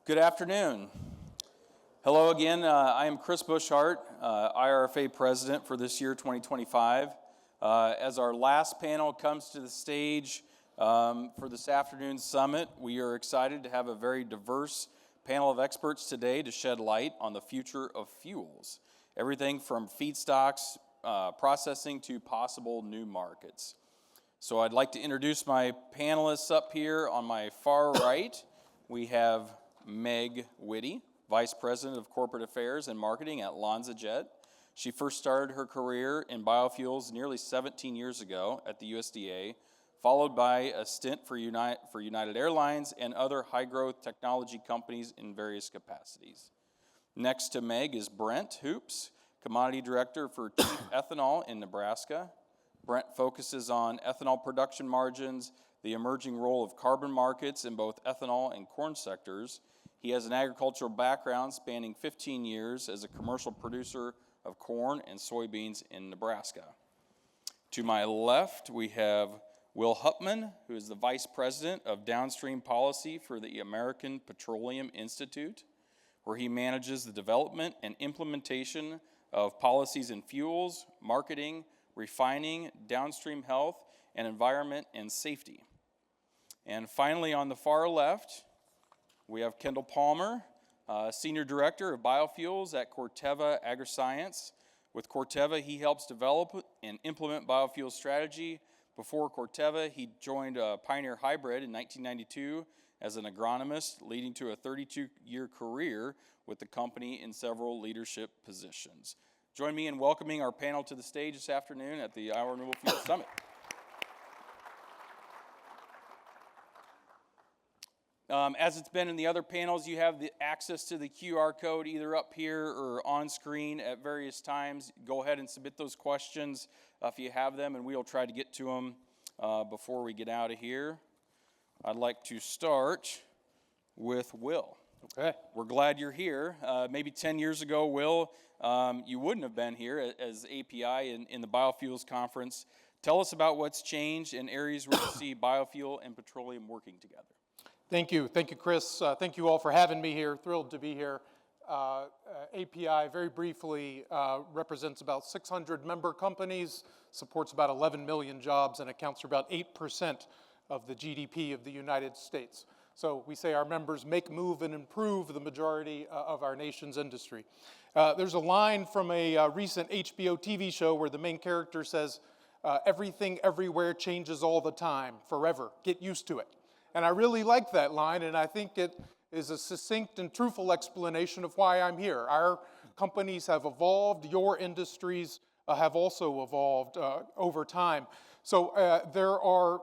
Good afternoon. Hello again. I am Chris Bushart, IRFA President for this year, 2025. As our last panel comes to the stage for this afternoon's summit, we are excited to have a very diverse panel of experts today to shed light on the future of fuels. Everything from feedstocks, processing to possible new markets. So I'd like to introduce my panelists up here. On my far right, we have Meg Whitty, Vice President of Corporate Affairs and Marketing at LanzaJet. She first started her career in biofuels nearly 17 years ago at the USDA, followed by a stint for United Airlines and other high-growth technology companies in various capacities. Next to Meg is Brent Hoops, Commodity Director for Chief Ethanol in Nebraska. Brent focuses on ethanol production margins, the emerging role of carbon markets in both ethanol and corn sectors. He has an agricultural background spanning 15 years as a commercial producer of corn and soybeans in Nebraska. To my left, we have Will Hupman, who is the Vice President of Downstream Policy for the American Petroleum Institute, where he manages the development and implementation of policies in fuels, marketing, refining, downstream health, and environment and safety. And finally, on the far left, we have Kendall Palmer, Senior Director of Biofuels at Corteva Agriscience. With Corteva, he helps develop and implement biofuel strategy. Before Corteva, he joined Pioneer Hybrid in 1992 as an agronomist, leading to a 32-year career with the company in several leadership positions. Join me in welcoming our panel to the stage this afternoon at the Iowa Renewable Fuels Summit. As it's been in the other panels, you have the access to the QR code either up here or on screen at various times. Go ahead and submit those questions if you have them, and we'll try to get to them before we get out of here. I'd like to start with Will. Okay. We're glad you're here. Maybe 10 years ago, Will, you wouldn't have been here as API in the Biofuels Conference. Tell us about what's changed in areas where you see biofuel and petroleum working together. Thank you, Chris. Thank you all for having me here. Thrilled to be here. API, very briefly, represents about 600 member companies, supports about 11 million jobs, and accounts for about 8% of the GDP of the United States. So we say our members make, move, and improve the majority of our nation's industry. There's a line from a recent HBO TV show where the main character says, everything everywhere changes all the time, forever. Get used to it. And I really like that line, and I think it is a succinct and truthful explanation of why I'm here. Our companies have evolved. Your industries have also evolved over time. So there are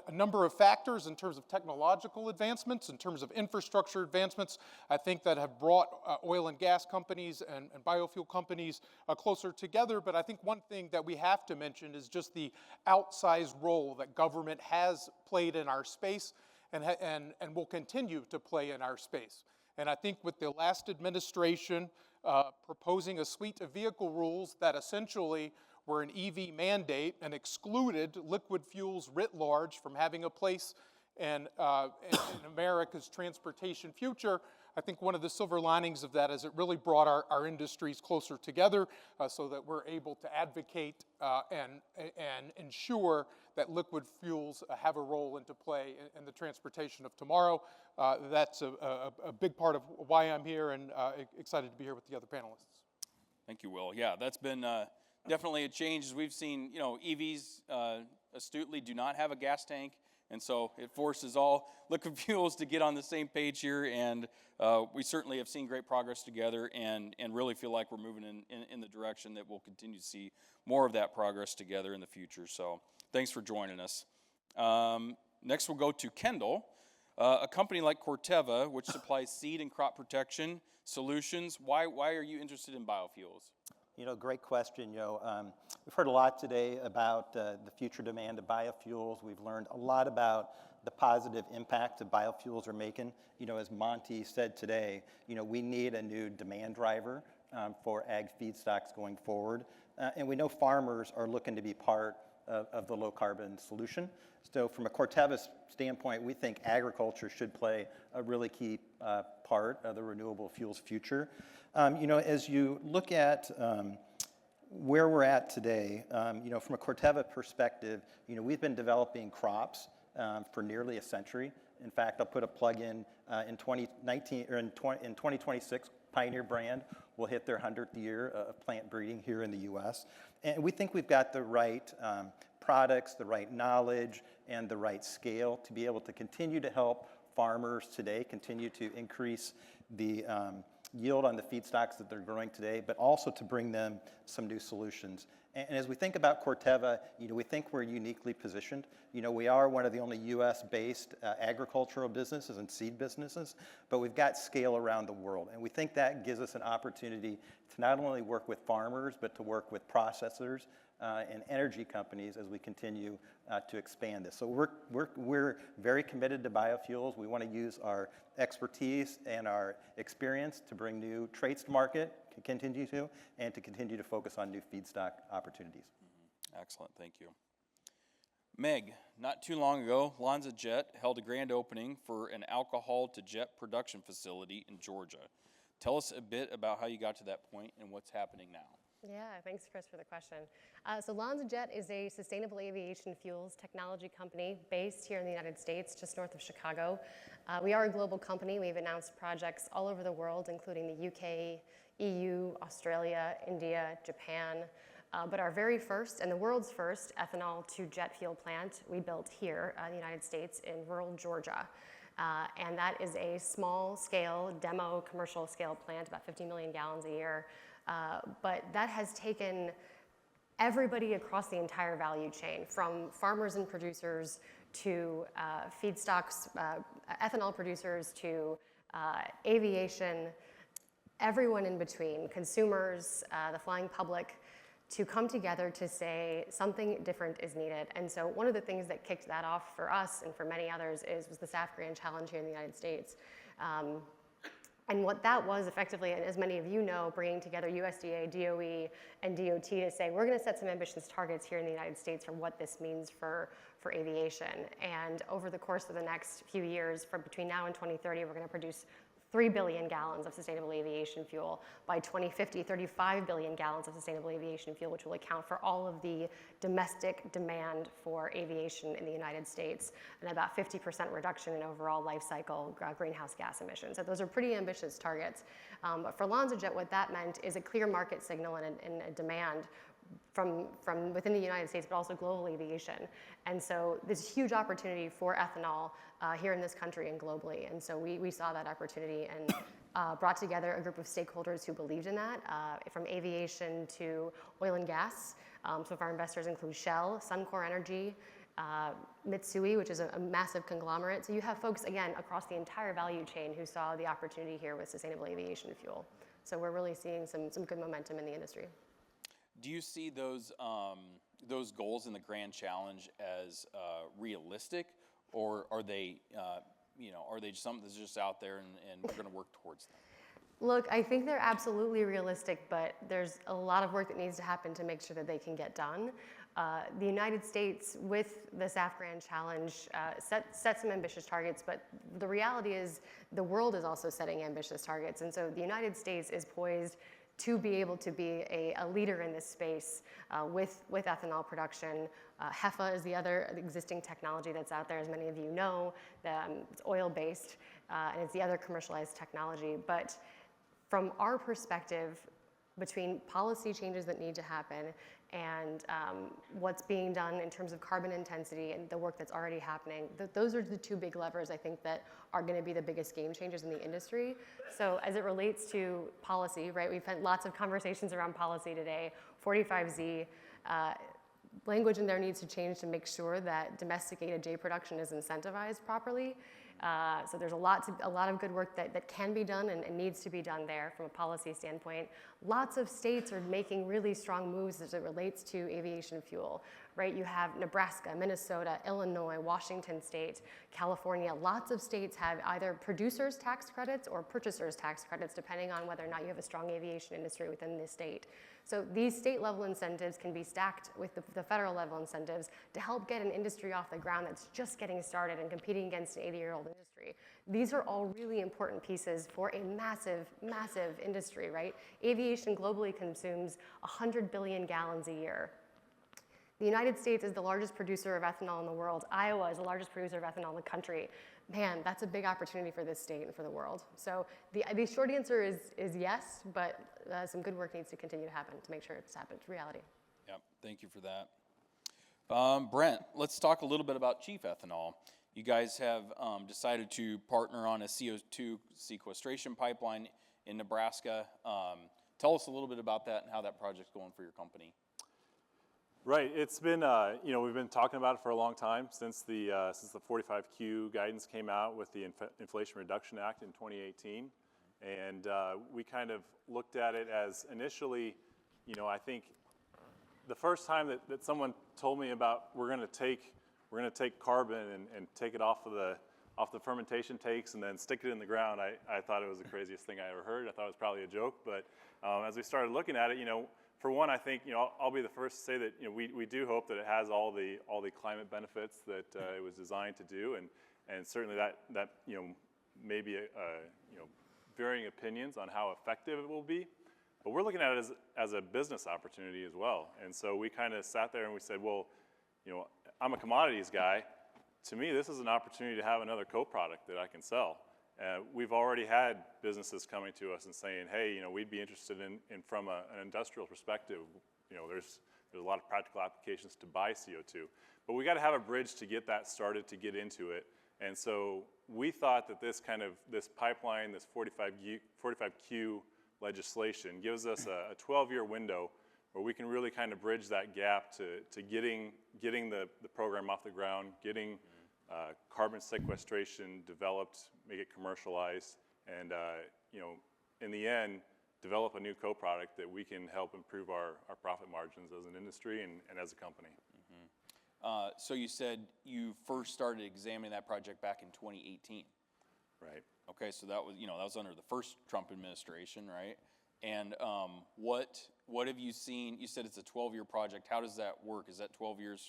a number of factors in terms of technological advancements, in terms of infrastructure advancements, I think that have brought oil and gas companies and biofuel companies closer together. But I think one thing that we have to mention is just the outsized role that government has played in our space and will continue to play in our space. And I think with the last administration proposing a suite of vehicle rules that essentially were an EV mandate and excluded liquid fuels writ large from having a place in America's transportation future, I think one of the silver linings of that is it really brought our industries closer together so that we're able to advocate and ensure that liquid fuels have a role into play in the transportation of tomorrow. That's a big part of why I'm here, and excited to be here with the other panelists. Thank you, Will. Yeah, that's been definitely a change. As we've seen, EVs astutely do not have a gas tank. And so it forces all liquid fuels to get on the same page here, and we certainly have seen great progress together and really feel like we're moving in the direction that we'll continue to see more of that progress together in the future. So thanks for joining us. Next we'll go to Kendall. A company like Corteva, which supplies seed and crop protection solutions, why are you interested in biofuels? Great question, we've heard a lot today about the future demand of biofuels. We've learned a lot about the positive impact that biofuels are making. As Monty said today, we need a new demand driver for ag feedstocks going forward. And we know farmers are looking to be part of the low carbon solution. So from a Corteva standpoint, we think agriculture should play a really key part of the renewable fuels future. As you look at where we're at today, from a Corteva perspective, we've been developing crops for nearly a century. In fact, I'll put a plug in 2019 or in 2026. Pioneer brand will hit their 100th year of plant breeding here in the U.S. And we think we've got the right products, the right knowledge, and the right scale to be able to continue to help farmers today continue to increase the yield on the feedstocks that they're growing today, but also to bring them some new solutions. And as we think about Corteva, we think we're uniquely positioned. We are one of the only U.S.-based agricultural businesses and seed businesses, but we've got scale around the world. And we think that gives us an opportunity to not only work with farmers, but to work with processors and energy companies as we continue to expand this. So we're very committed to biofuels. We want to use our expertise and our experience to bring new traits to market, to continue to focus on new feedstock opportunities. Excellent, thank you. Meg, not too long ago, LanzaJet held a grand opening for an alcohol-to-jet production facility in Georgia. Tell us a bit about how you got to that point and what's happening now. Yeah, thanks, Chris, for the question. So LanzaJet is a sustainable aviation fuels technology company based here in the United States, just north of Chicago. We are a global company. We've announced projects all over the world, including the UK, EU, Australia, India, Japan. But our very first and the world's first ethanol to jet fuel plant we built here in the United States in rural Georgia. And that is a small scale, demo commercial scale plant, about 50 million gallons a year. But that has taken everybody across the entire value chain, from farmers and producers to feedstocks, ethanol producers to aviation, everyone in between, consumers, the flying public, to come together to say something different is needed. And so one of the things that kicked that off for us and for many others was the SAF Grand Challenge here in the United States. And what that was effectively, and as many of you know, bringing together USDA, DOE, and DOT to say, we're going to set some ambitious targets here in the United States for what this means for aviation. And over the course of the next few years, from between now and 2030, we're going to produce 3 billion gallons of sustainable aviation fuel. By 2050, 35 billion gallons of sustainable aviation fuel, which will account for all of the domestic demand for aviation in the United States, and about 50% reduction in overall life cycle greenhouse gas emissions. So those are pretty ambitious targets. But for LanzaJet, what that meant is a clear market signal and a demand from within the United States, but also global aviation. And so there's a huge opportunity for ethanol here in this country and globally. And so we saw that opportunity and brought together a group of stakeholders who believed in that, from aviation to oil and gas. Some of our investors include Shell, Suncor Energy, Mitsui, which is a massive conglomerate. So you have folks, again, across the entire value chain who saw the opportunity here with sustainable aviation fuel. So we're really seeing some good momentum in the industry. Do you see those goals in the Grand Challenge as realistic, or are they, are they something that's just out there and we're going to work towards them? Look, I think they're absolutely realistic, but there's a lot of work that needs to happen to make sure that they can get done. The United States, with the SAF Grand Challenge, set some ambitious targets, but the reality is the world is also setting ambitious targets, and so the United States is poised to be able to be a leader in this space with ethanol production. HEFA is the other existing technology that's out there, as many of you know. It's oil-based, and it's the other commercialized technology. But from our perspective, between policy changes that need to happen and what's being done in terms of carbon intensity and the work that's already happening, those are the two big levers, I think, that are going to be the biggest game changers in the industry. So as it relates to policy, right, we've had lots of conversations around policy today. 45Z, language in there needs to change to make sure that domesticated J production is incentivized properly. So there's a lot of good work that can be done and needs to be done there from a policy standpoint. Lots of states are making really strong moves as it relates to aviation fuel. right? You have Nebraska, Minnesota, Illinois, Washington State, California. Lots of states have either producers' tax credits or purchasers' tax credits, depending on whether or not you have a strong aviation industry within the state. So these state-level incentives can be stacked with the federal-level incentives to help get an industry off the ground that's just getting started and competing against an 80-year-old industry. These are all really important pieces for a massive, massive industry, right? Aviation globally consumes 100 billion gallons a year. The United States is the largest producer of ethanol in the world. Iowa is the largest producer of ethanol in the country. Man, that's a big opportunity for this state and for the world. So the short answer is yes, but some good work needs to continue to happen to make sure it's happened to reality. Yep, thank you for that. Brent, let's talk a little bit about Chief Ethanol. You guys have decided to partner on a CO2 sequestration pipeline in Nebraska. Tell us a little bit about that and how that project's going for your company. Right. It's been, we've been talking about it for a long time since the 45Q guidance came out with the Inflation Reduction Act in 2018, and we kind of looked at it as initially, I think the first time that someone told me about we're going to take carbon and take it off the fermentation tanks and then stick it in the ground, I thought it was the craziest thing I ever heard. I thought it was probably a joke, but as we started looking at it, for one, I think I'll be the first to say that we do hope that it has all the climate benefits that it was designed to do, and certainly that may be varying opinions on how effective it will be, but we're looking at it as a business opportunity as well. And so we kind of sat there and we said, well, I'm a commodities guy. To me, this is an opportunity to have another co-product that I can sell. We've already had businesses coming to us and saying, hey, we'd be interested in from an industrial perspective, there's a lot of practical applications to buy CO2, but we got to have a bridge to get that started, to get into it. And so we thought that this pipeline, this 45Q legislation gives us a 12-year window where we can really kind of bridge that gap to getting the program off the ground, getting carbon sequestration developed, make it commercialized, and in the end, develop a new co-product that we can help improve our profit margins as an industry and as a company. Mm-hmm. So you said you first started examining that project back in 2018. Right. Okay, so that was under the first Trump administration, right? And what have you seen? You said it's a 12-year project. How does that work? Is that 12 years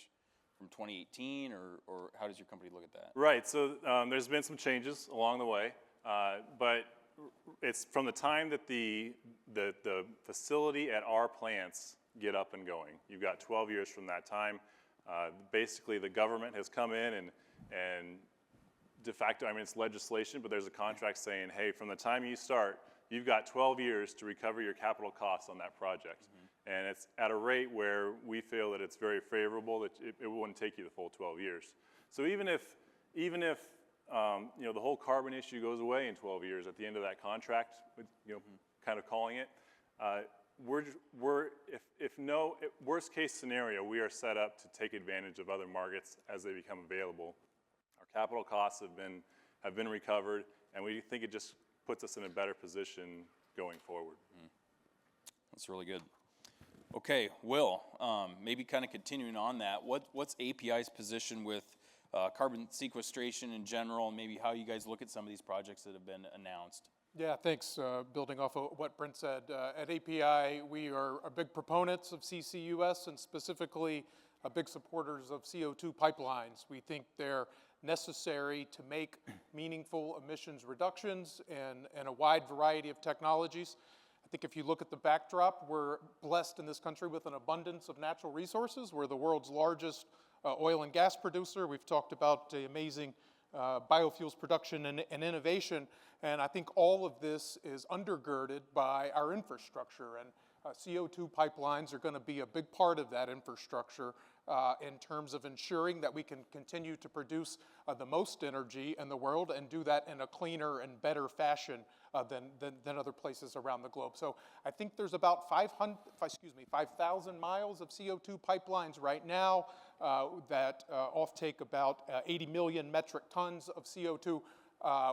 from 2018, or how does your company look at that? Right, so there's been some changes along the way, but it's from the time that the facility at our plants get up and going. You've got 12 years from that time. Basically, the government has come in and de facto, it's legislation, but there's a contract saying, hey, from the time you start, you've got 12 years to recover your capital costs on that project. Mm-hmm. And it's at a rate where we feel that it's very favorable, that it wouldn't take you the full 12 years. So even if the whole carbon issue goes away in 12 years at the end of that contract, kind of calling it, worst case scenario, we are set up to take advantage of other markets as they become available. Our capital costs have been recovered, and we think it just puts us in a better position going forward. Mm. That's really good. Okay, Will, maybe kind of continuing on that, what's API's position with carbon sequestration in general, and maybe how you guys look at some of these projects that have been announced? Yeah, thanks. Building off of what Brent said, at API, we are big proponents of CCUS and specifically big supporters of CO2 pipelines. We think they're necessary to make meaningful emissions reductions in a wide variety of technologies. I think if you look at the backdrop, we're blessed in this country with an abundance of natural resources. We're the world's largest oil and gas producer. We've talked about the amazing biofuels production and innovation, and I think all of this is undergirded by our infrastructure, and CO2 pipelines are going to be a big part of that infrastructure in terms of ensuring that we can continue to produce the most energy in the world and do that in a cleaner and better fashion than other places around the globe. So I think there's about 5,000 miles of CO2 pipelines right now that offtake about 80 million metric tons of CO2.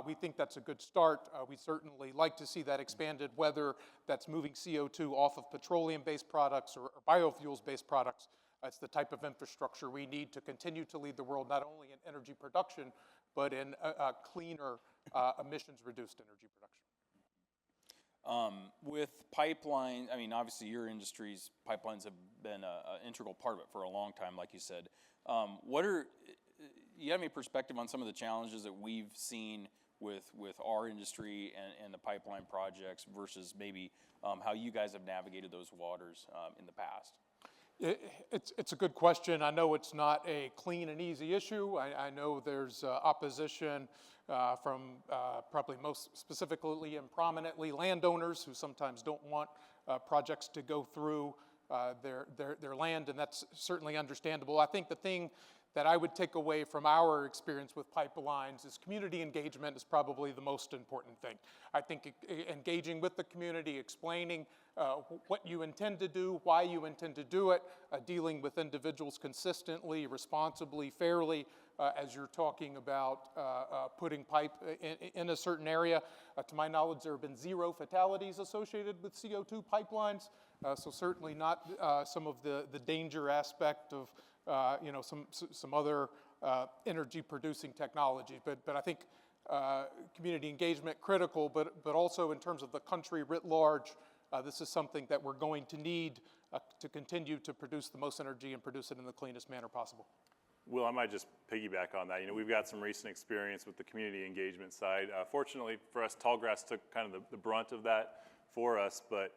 We think that's a good start. We certainly like to see that expanded, whether that's moving CO2 off of petroleum-based products or biofuels-based products. It's the type of infrastructure we need to continue to lead the world, not only in energy production, but in cleaner, emissions-reduced energy production. With pipeline, I mean, obviously your industry's pipelines have been an integral part of it for a long time, like you said. You have any perspective on some of the challenges that we've seen with our industry and the pipeline projects versus maybe how you guys have navigated those waters in the past? It's a good question. I know it's not a clean and easy issue. I know there's opposition from probably most specifically and prominently landowners who sometimes don't want projects to go through their land, and that's certainly understandable. I think the thing that I would take away from our experience with pipelines is community engagement is probably the most important thing. I think engaging with the community, explaining what you intend to do, why you intend to do it, dealing with individuals consistently, responsibly, fairly, as you're talking about putting pipe in a certain area. To my knowledge, there have been 0 fatalities associated with CO2 pipelines, so certainly not some of the danger aspect of some other energy-producing technologies. But I think community engagement critical, but also in terms of the country writ large, this is something that we're going to need to continue to produce the most energy and produce it in the cleanest manner possible. Will, I might just piggyback on that. We've got some recent experience with the community engagement side. Fortunately for us, Tallgrass took kind of the brunt of that for us, but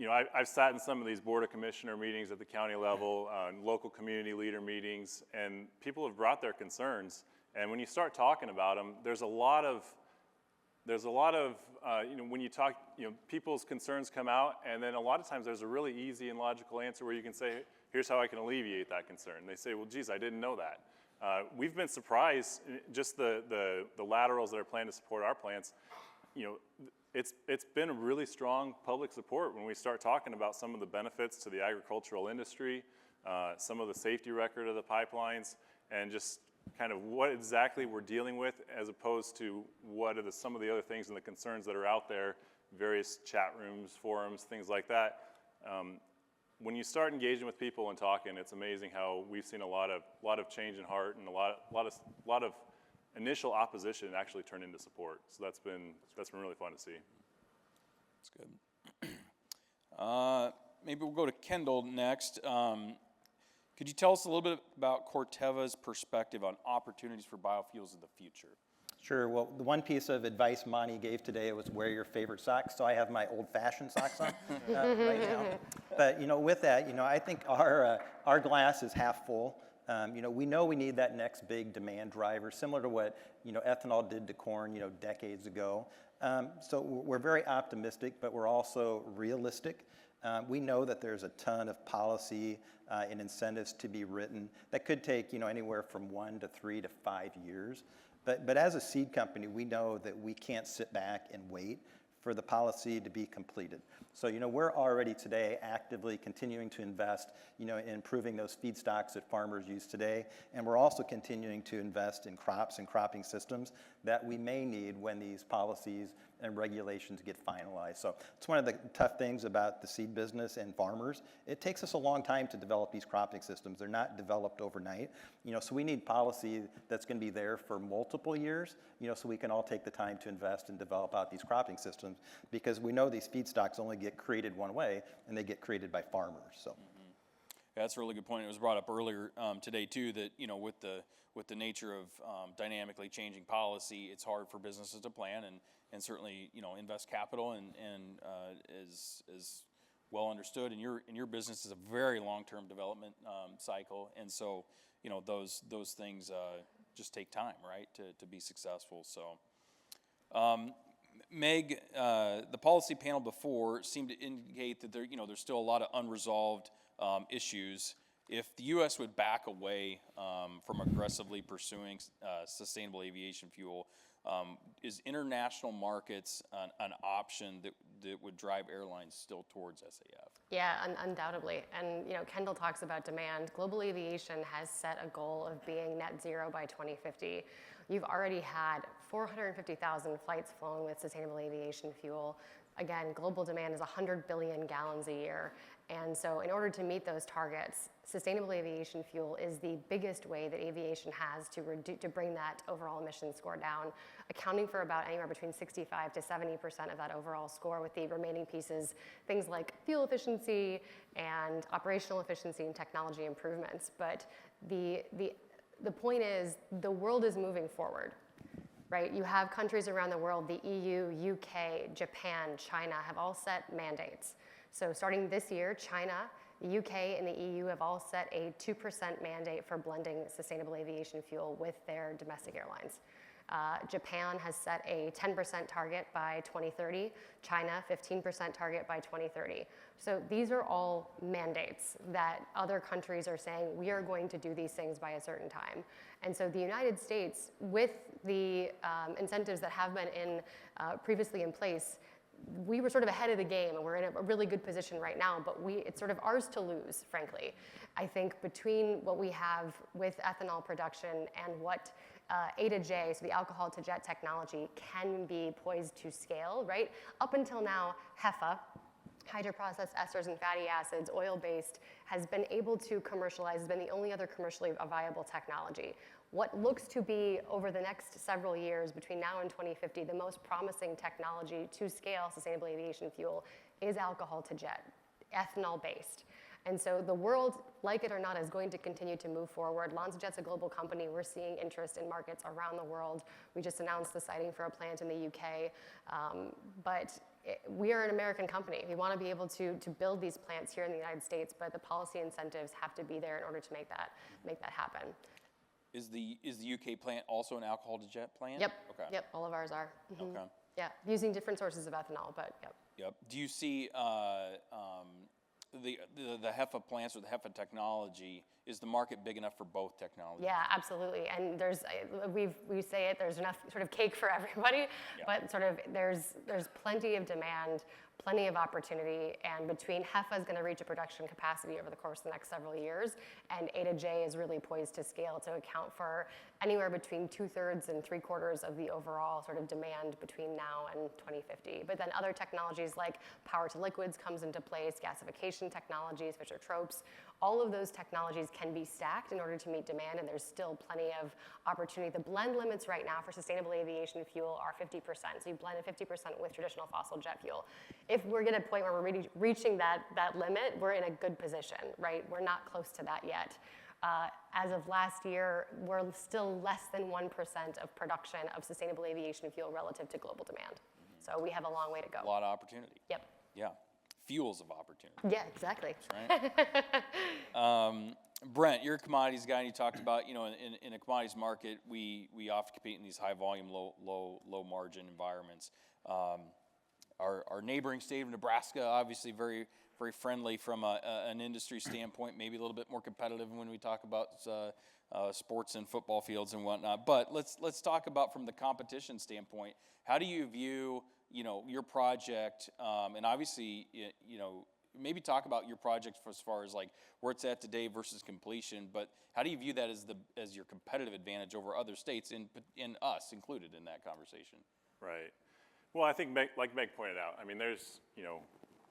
I've sat in some of these Board of Commissioner meetings at the county level, local community leader meetings, and people have brought their concerns. And when you start talking about them, there's a lot of when you talk, people's concerns come out, and then a lot of times there's a really easy and logical answer where you can say, here's how I can alleviate that concern. And they say, well, geez, I didn't know that. We've been surprised, just the laterals that are planned to support our plants, it's been a really strong public support when we start talking about some of the benefits to the agricultural industry, some of the safety record of the pipelines, and just kind of what exactly we're dealing with as opposed to what are some of the other things and the concerns that are out there, various chat rooms, forums, things like that. When you start engaging with people and talking, it's amazing how we've seen a lot of change in heart and a lot of initial opposition actually turned into support. So that's been really fun to see. That's good. Maybe we'll go to Kendall next. Could you tell us a little bit about Corteva's perspective on opportunities for biofuels in the future? Sure. Well, the one piece of advice Monty gave today was wear your favorite socks. So I have my old-fashioned socks on right now. But with that, I think our glass is half full. We know we need that next big demand driver, similar to what ethanol did to corn, decades ago. So we're very optimistic, but we're also realistic. We know that there's a ton of policy and incentives to be written that could take anywhere from 1 to 3 to 5 years. But as a seed company, we know that we can't sit back and wait for the policy to be completed. So, we're already today actively continuing to invest, in improving those feedstocks that farmers use today. And we're also continuing to invest in crops and cropping systems that we may need when these policies and regulations get finalized. So it's one of the tough things about the seed business and farmers. It takes us a long time to develop these cropping systems. They're not developed overnight. So we need policy that's going to be there for multiple years, so we can all take the time to invest and develop out these cropping systems, because we know these feedstocks only get created one way, and they get created by farmers. So. Yeah, that's a really good point. It was brought up earlier today too that with the nature of dynamically changing policy, it's hard for businesses to plan and certainly invest capital and is well understood. And your business is a very long-term development cycle, and so those things just take time, right, to be successful. So. Meg, the policy panel before seemed to indicate that there's still a lot of unresolved issues. If the U.S. would back away from aggressively pursuing sustainable aviation fuel, is international markets an option that would drive airlines still towards SAF? Yeah, undoubtedly. And Kendall talks about demand. Global aviation has set a goal of being net zero by 2050. You've already had 450,000 flights flown with sustainable aviation fuel. Again, global demand is 100 billion gallons a year. And so in order to meet those targets, sustainable aviation fuel is the biggest way that aviation has to bring that overall emission score down, accounting for about anywhere between 65 to 70% of that overall score, with the remaining pieces, things like fuel efficiency and operational efficiency and technology improvements. But the point is, the world is moving forward. Right? You have countries around the world, the EU, UK, Japan, China, have all set mandates. So starting this year, China, the UK, and the EU have all set a 2% mandate for blending sustainable aviation fuel with their domestic airlines. Japan has set a 10% target by 2030, China 15% target by 2030. So these are all mandates that other countries are saying, we are going to do these things by a certain time. And so the United States, with the incentives that have been previously in place, we were sort of ahead of the game, and we're in a really good position right now, but it's sort of ours to lose, frankly. I think between what we have with ethanol production and what A to J, so the alcohol to jet technology, can be poised to scale, right? Up until now, HEFA, hydroprocessed esters and fatty acids, oil-based, has been able to commercialize, has been the only other commercially viable technology. What looks to be, over the next several years, between now and 2050, the most promising technology to scale sustainable aviation fuel is alcohol to jet, ethanol-based. And so the world, like it or not, is going to continue to move forward. LanzaJet's a global company. We're seeing interest in markets around the world. We just announced the siting for a plant in the UK. We are an American company. We want to be able to build these plants here in the United States, but the policy incentives have to be there in order to make that happen. Is the UK plant also an alcohol to jet plant? Yep. Okay. Yep. All of ours are. Mm-hmm. Okay. Yeah, using different sources of ethanol, but yep. Yep. Do you see the HEFA plants or the HEFA technology, is the market big enough for both technologies? Yeah, absolutely. And we say it, there's enough sort of cake for everybody, Yeah. but sort of there's plenty of demand, plenty of opportunity, and between HEFA is going to reach a production capacity over the course of the next several years, and A to J is really poised to scale to account for anywhere between 2/3 and 3/4 of the overall sort of demand between now and 2050. But then other technologies like power to liquids comes into place, gasification technologies, Fischer-Tropsch, all of those technologies can be stacked in order to meet demand, and there's still plenty of opportunity. The blend limits right now for sustainable aviation fuel are 50%, so you blend it 50% with traditional fossil jet fuel. If we're at a point where we're reaching that limit, we're in a good position, right? We're not close to that yet. As of last year, we're still less than 1% of production of sustainable aviation fuel relative to global demand. So we have a long way to go. A lot of opportunity. Yep. Yeah. Fuels of opportunity. Yeah, exactly. That's right. Brent, you're a commodities guy, and you talked about, in a commodities market, we often compete in these high volume, low margin environments. Our neighboring state of Nebraska, obviously very, very friendly from an industry standpoint, maybe a little bit more competitive when we talk about sports and football fields and whatnot. But let's talk about from the competition standpoint. How do you view, your project, and obviously, maybe talk about your project as far as like where it's at today versus completion, but how do you view that as your competitive advantage over other states, and us included in that conversation? Right. Well, I think, like Meg pointed out, I mean, there's,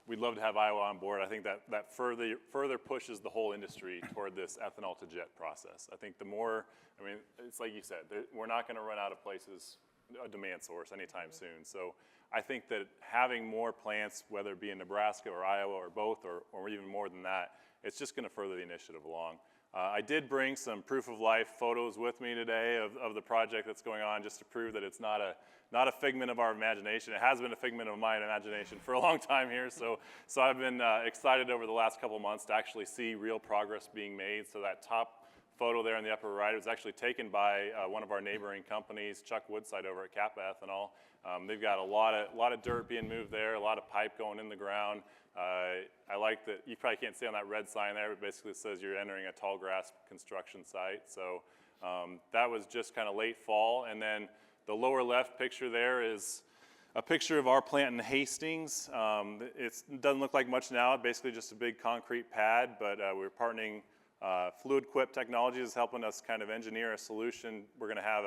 we'd love to have Iowa on board. I think that further pushes the whole industry toward this ethanol to jet process. I think it's like you said, we're not going to run out of places, a demand source anytime soon. So I think that having more plants, whether it be in Nebraska or Iowa or both, or even more than that, it's just going to further the initiative along. I did bring some proof of life photos with me today of the project that's going on, just to prove that it's not a figment of our imagination. It has been a figment of my imagination for a long time here. So I've been excited over the last couple months to actually see real progress being made. So that top photo there in the upper right was actually taken by one of our neighboring companies, Chuck Woodside over at Kappa Ethanol. They've got a lot of dirt being moved there, a lot of pipe going in the ground. I like that, you probably can't see on that red sign there, but basically it says you're entering a tall grass construction site. So that was just kind of late fall. And then the lower left picture there is a picture of our plant in Hastings. It doesn't look like much now, basically just a big concrete pad, but we're partnering, Fluid Quip Technologies is helping us kind of engineer a solution. We're going to have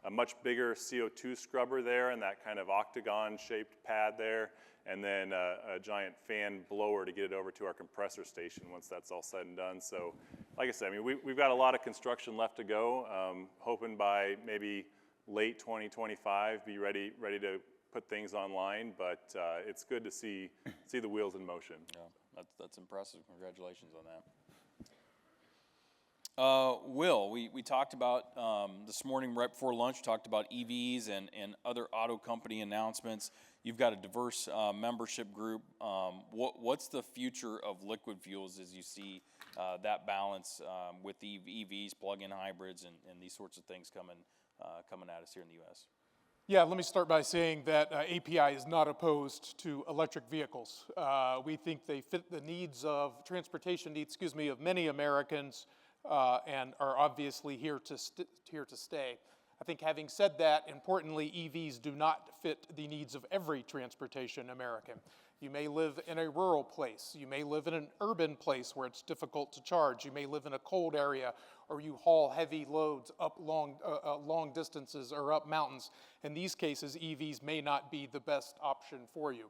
a much bigger CO2 scrubber there and that kind of octagon-shaped pad there, and then a giant fan blower to get it over to our compressor station once that's all said and done. So, like I said, I mean, we've got a lot of construction left to go. Hoping by maybe late 2025, be ready to put things online. But it's good to see the wheels in motion. Yeah, that's impressive. Congratulations on that. Will, we talked about this morning right before lunch, we talked about EVs and other auto company announcements. You've got a diverse membership group. What's the future of liquid fuels as you see that balance with the EVs, plug-in hybrids, and these sorts of things coming at us here in the U.S.? Yeah, let me start by saying that API is not opposed to electric vehicles. We think they fit the transportation needs, of many Americans, and are obviously here to stay. I think having said that, importantly, EVs do not fit the needs of every transportation American. You may live in a rural place. You may live in an urban place where it's difficult to charge. You may live in a cold area, or you haul heavy loads up long distances or up mountains. In these cases, EVs may not be the best option for you.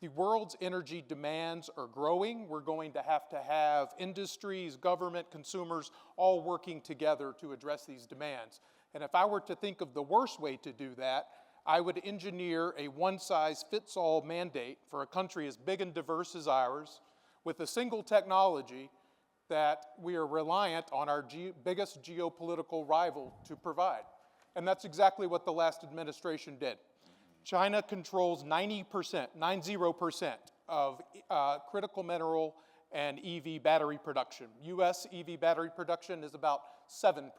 The world's energy demands are growing. We're going to have industries, government, consumers, all working together to address these demands. And if I were to think of the worst way to do that, I would engineer a one-size-fits-all mandate for a country as big and diverse as ours, with a single technology that we are reliant on our biggest geopolitical rival to provide. And that's exactly what the last administration did. China controls 90% of critical mineral and EV battery production. US EV battery production is about 7%.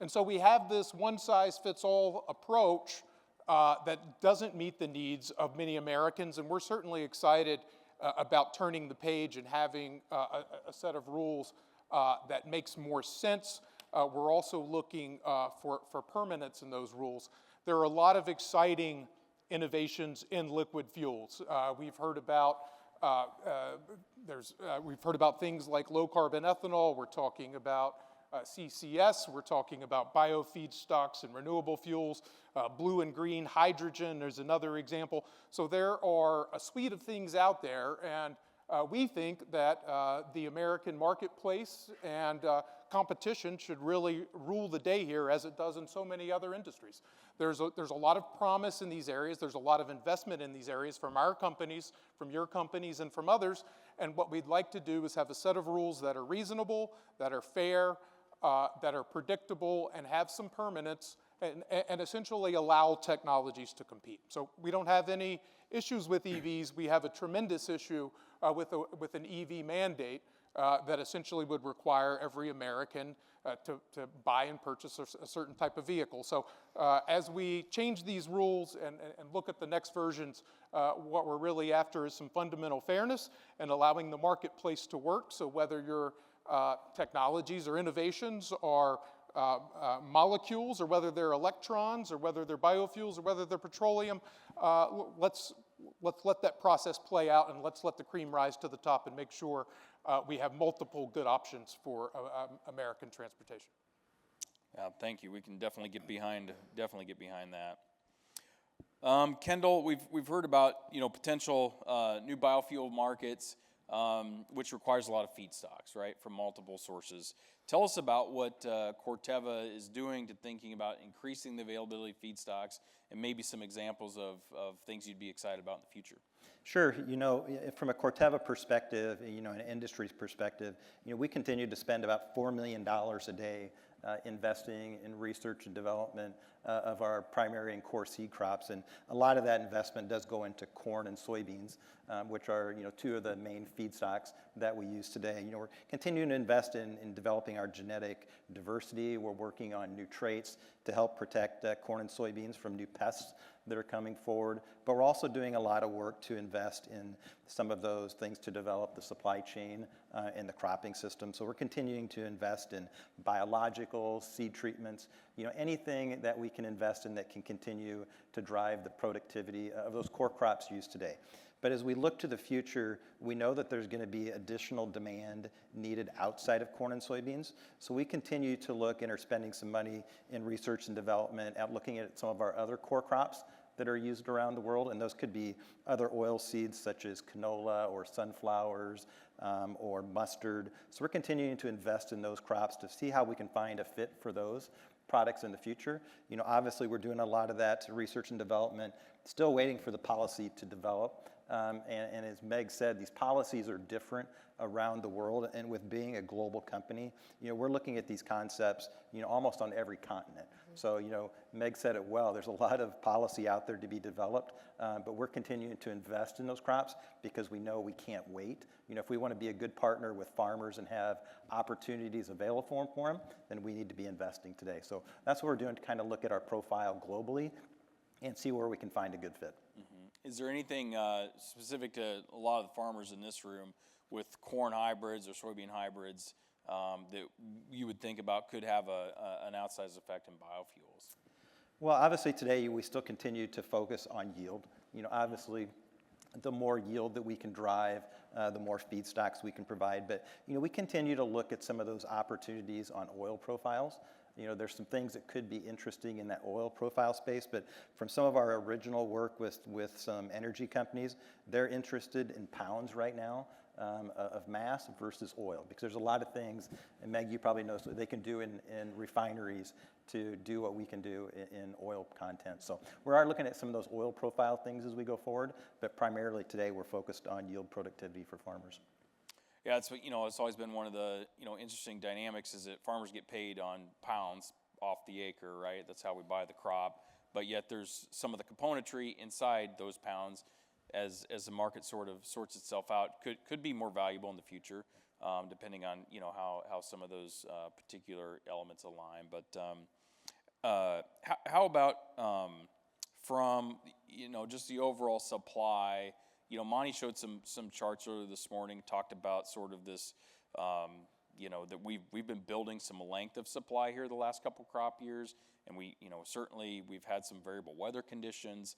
And so we have this one-size-fits-all approach that doesn't meet the needs of many Americans, and we're certainly excited about turning the page and having a set of rules that makes more sense. We're also looking for permanence in those rules. There are a lot of exciting innovations in liquid fuels. We've heard about things like low-carbon ethanol. We're talking about CCS. We're talking about biofeedstocks and renewable fuels. Blue and green hydrogen, there's another example. So there are a suite of things out there, and we think that the American marketplace and competition should really rule the day here, as it does in so many other industries. There's a lot of promise in these areas. There's a lot of investment in these areas from our companies, from your companies, and from others. And what we'd like to do is have a set of rules that are reasonable, that are fair, that are predictable, and have some permanence, and essentially allow technologies to compete. So we don't have any issues with EVs. We have a tremendous issue with an EV mandate that essentially would require every American to buy and purchase a certain type of vehicle. So as we change these rules and look at the next versions, what we're really after is some fundamental fairness and allowing the marketplace to work. So whether your technologies or innovations are molecules, or whether they're electrons, or whether they're biofuels, or whether they're petroleum, let's let that process play out, and let's let the cream rise to the top and make sure we have multiple good options for American transportation. Thank you. We can definitely get behind that. Kendall, we've heard about potential new biofuel markets, which requires a lot of feedstocks, right, from multiple sources. Tell us about what Corteva is doing to thinking about increasing the availability of feedstocks, and maybe some examples of things you'd be excited about in the future. Sure. From a Corteva perspective, an industry's perspective, we continue to spend about $4 million a day investing in research and development of our primary and core seed crops, and a lot of that investment does go into corn and soybeans, which are two of the main feedstocks that we use today. We're continuing to invest in developing our genetic diversity. We're working on new traits to help protect corn and soybeans from new pests that are coming forward, but we're also doing a lot of work to invest in some of those things to develop the supply chain and the cropping system. So we're continuing to invest in biologicals, seed treatments, anything that we can invest in that can continue to drive the productivity of those core crops used today. But as we look to the future, we know that there's going to be additional demand needed outside of corn and soybeans. So we continue to look and are spending some money in research and development at looking at some of our other core crops that are used around the world. And those could be other oil seeds such as canola or sunflowers or mustard. So we're continuing to invest in those crops to see how we can find a fit for those products in the future. You know, obviously we're doing a lot of that research and development, still waiting for the policy to develop. And as Meg said, these policies are different around the world, and with being a global company, you know, we're looking at these concepts, you know, almost on every continent. So, you know, Meg said it well, there's a lot of policy out there to be developed, but we're continuing to invest in those crops because we know we can't wait. You know, if we want to be a good partner with farmers and have opportunities available for them, then we need to be investing today. So that's what we're doing, to kind of look at our profile globally and see where we can find a good fit. Is there anything specific to a lot of the farmers in this room with corn hybrids or soybean hybrids that you would think about could have an outsized effect in biofuels? Well, obviously today we still continue to focus on yield. You know, obviously the more yield that we can drive, the more feedstocks we can provide. But, you know, we continue to look at some of those opportunities on oil profiles. You know, there's some things that could be interesting in that oil profile space, but from some of our original work with some energy companies, they're interested in pounds right now of mass versus oil, because there's a lot of things, and Meg, you probably know, so they can do in refineries to do what we can do in oil content. So we are looking at some of those oil profile things as we go forward, but primarily today we're focused on yield productivity for farmers. Yeah, it's, you know, it's always been one of the, you know, interesting dynamics is that farmers get paid on pounds off the acre, right? That's how we buy the crop. But yet there's some of the componentry inside those pounds as the market sort of sorts itself out could be more valuable in the future, depending on, you know, how some of those particular elements align. But how about from, you know, just the overall supply? You know, Monty showed some charts earlier this morning, talked about sort of this, you know, that we've been building some length of supply here the last couple crop years, and you know, certainly we've had some variable weather conditions.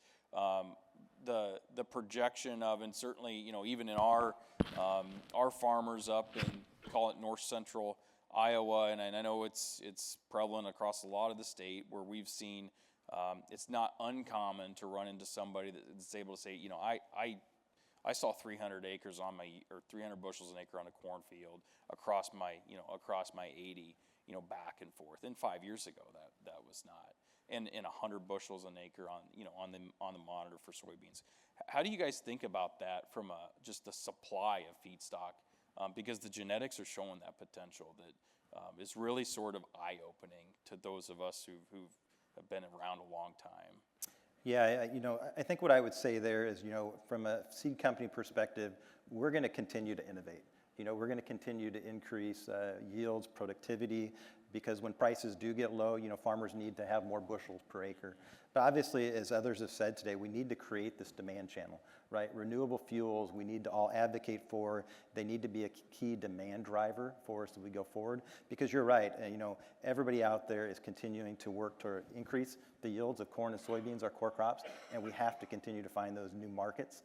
The projection of, and certainly, you know, even in our farmers up in, call it north central Iowa, and I know it's prevalent across a lot of the state where we've seen, it's not uncommon to run into somebody that's able to say, you know, I saw 300 acres on my, or 300 bushels an acre on a cornfield across my 80, you know, back and forth. And 5 years ago, that was not. And 100 bushels an acre on, you know, on the monitor for soybeans. How do you guys think about that from just the supply of feedstock? Because the genetics are showing that potential that is really sort of eye-opening to those of us who have been around a long time. Yeah, you know, I think what I would say there is, you know, from a seed company perspective, we're going to continue to innovate. You know, we're going to continue to increase yields, productivity, because when prices do get low, you know, farmers need to have more bushels per acre. But obviously, as others have said today, we need to create this demand channel, right? Renewable fuels, we need to all advocate for. They need to be a key demand driver for us as we go forward. Because you're right, you know, everybody out there is continuing to work to increase the yields of corn and soybeans, our core crops, and we have to continue to find those new markets.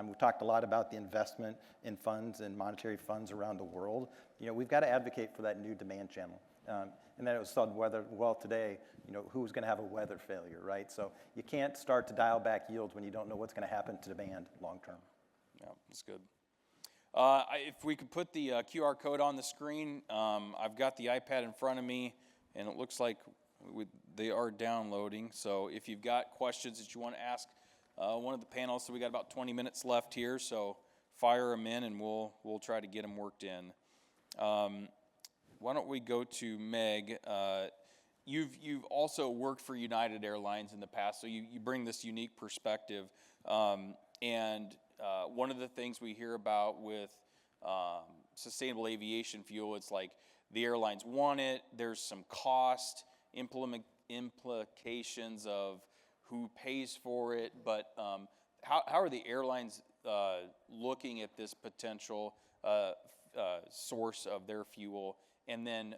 We talked a lot about the investment in funds and monetary funds around the world. You know, we've got to advocate for that new demand channel. And then it was said well today, you know, who's going to have a weather failure, right? So you can't start to dial back yields when you don't know what's going to happen to demand long term. Yeah, that's good. If we could put the QR code on the screen, I've got the iPad in front of me, and it looks like they are downloading. So if you've got questions that you want to ask one of the panelists, so we got about 20 minutes left here, so fire them in, and we'll try to get them worked in. Why don't we go to Meg? You've also worked for United Airlines in the past, so you bring this unique perspective. And one of the things we hear about with sustainable aviation fuel, it's like the airlines want it. There's some cost implications of who pays for it, but how are the airlines looking at this potential source of their fuel? And then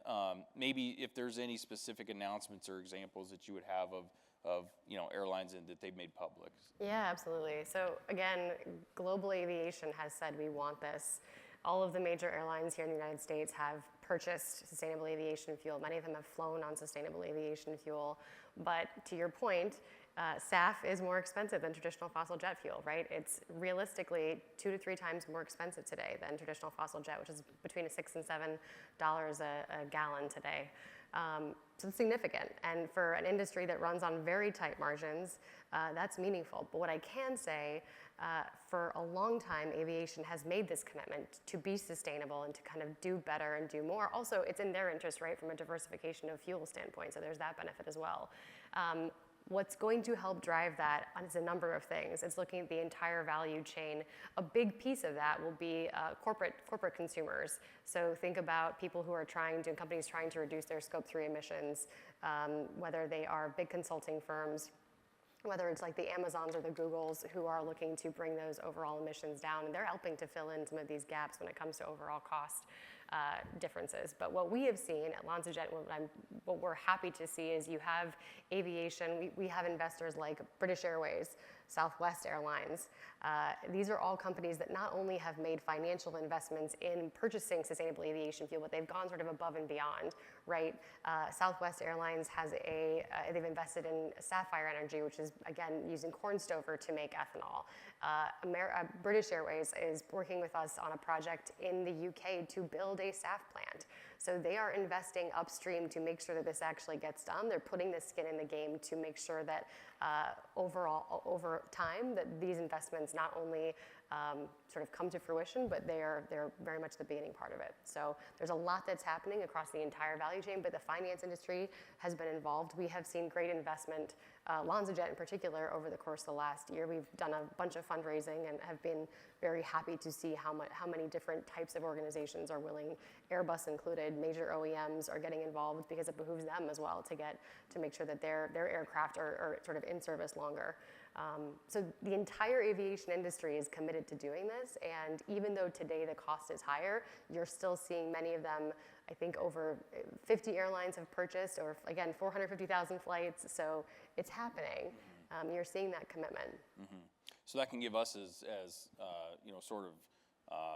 maybe if there's any specific announcements or examples that you would have airlines and that they've made public. Yeah, absolutely. So again, global aviation has said we want this. All of the major airlines here in the United States have purchased sustainable aviation fuel. Many of them have flown on sustainable aviation fuel. But to your point, SAF is more expensive than traditional fossil jet fuel, right? It's realistically 2 to 3 times more expensive today than traditional fossil jet, which is between $6 and $7 a gallon today. So it's significant. And for an industry that runs on very tight margins, that's meaningful. But what I can say, for a long time, aviation has made this commitment to be sustainable and to kind of do better and do more. Also, it's in their interest, right, from a diversification of fuel standpoint, so there's that benefit as well. What's going to help drive that is a number of things. It's looking at the entire value chain. A big piece of that will be corporate consumers. So think about people who are companies trying to reduce their Scope 3 emissions, whether they are big consulting firms, whether it's like the Amazons or the Googles who are looking to bring those overall emissions down. And they're helping to fill in some of these gaps when it comes to overall cost differences. But what we have seen at LanzaJet, what we're happy to see is you have aviation, we have investors like British Airways, Southwest Airlines. These are all companies that not only have made financial investments in purchasing sustainable aviation fuel, but they've gone sort of above and beyond, right? Southwest Airlines has they've invested in Sapphire Energy, which is, again, using corn stover to make ethanol. British Airways is working with us on a project in the UK to build a SAF plant. So they are investing upstream to make sure that this actually gets done. They're putting the skin in the game to make sure that overall, over time, that these investments not only sort of come to fruition, but they're very much the beginning part of it. So there's a lot that's happening across the entire value chain, but the finance industry has been involved. We have seen great investment, LanzaJet in particular, over the course of the last year. We've done a bunch of fundraising and have been very happy to see how many different types of organizations are willing, Airbus included, major OEMs are getting involved because it behooves them as well to make sure that their aircraft are sort of in service longer. So the entire aviation industry is committed to doing this, and even though today the cost is higher, you're still seeing many of them. I think over 50 airlines have purchased, or again, 450,000 flights, so it's happening. You're seeing that commitment. Mm-hmm. So that can give us as sort of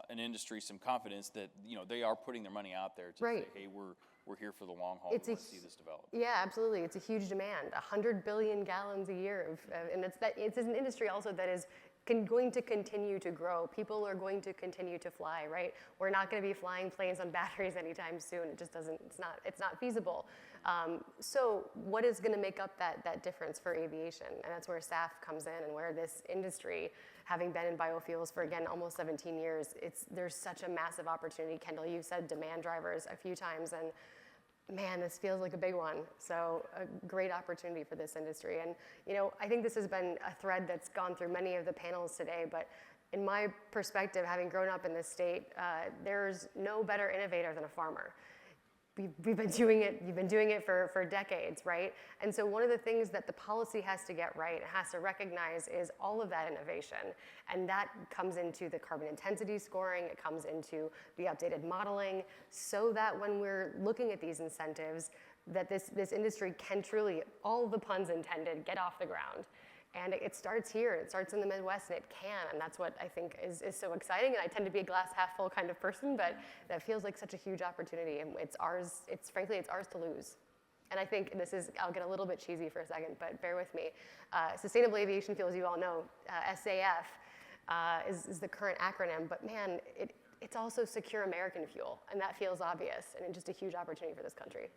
an industry some confidence that, they are putting their money out there to say, hey, we're here for the long haul. We want to see this develop. Yeah, absolutely. It's a huge demand. 100 billion gallons a year, and it's an industry also that is going to continue to grow. People are going to continue to fly, right? We're not going to be flying planes on batteries anytime soon. It just doesn't. It's not feasible. So what is going to make up that difference for aviation? And that's where SAF comes in, and where this industry, having been in biofuels for, again, almost 17 years, there's such a massive opportunity. Kendall, you've said demand drivers a few times, and man, this feels like a big one. So a great opportunity for this industry. And, I think this has been a thread that's gone through many of the panels today, but in my perspective, having grown up in this state, there's no better innovator than a farmer. You've been doing it for decades, right? And so one of the things that the policy has to get right, it has to recognize, is all of that innovation. And that comes into the carbon intensity scoring, it comes into the updated modeling, so that when we're looking at these incentives, that this industry can truly, all the puns intended, get off the ground. And it starts here, it starts in the Midwest, and it can, and that's what I think is so exciting. And I tend to be a glass half full kind of person, but that feels like such a huge opportunity, and frankly, it's ours to lose. And I think I'll get a little bit cheesy for a second, but bear with me. Sustainable aviation fuel, as you all know, SAF is the current acronym, but man, it's also secure American fuel, and that feels obvious, and it's just a huge opportunity for this country.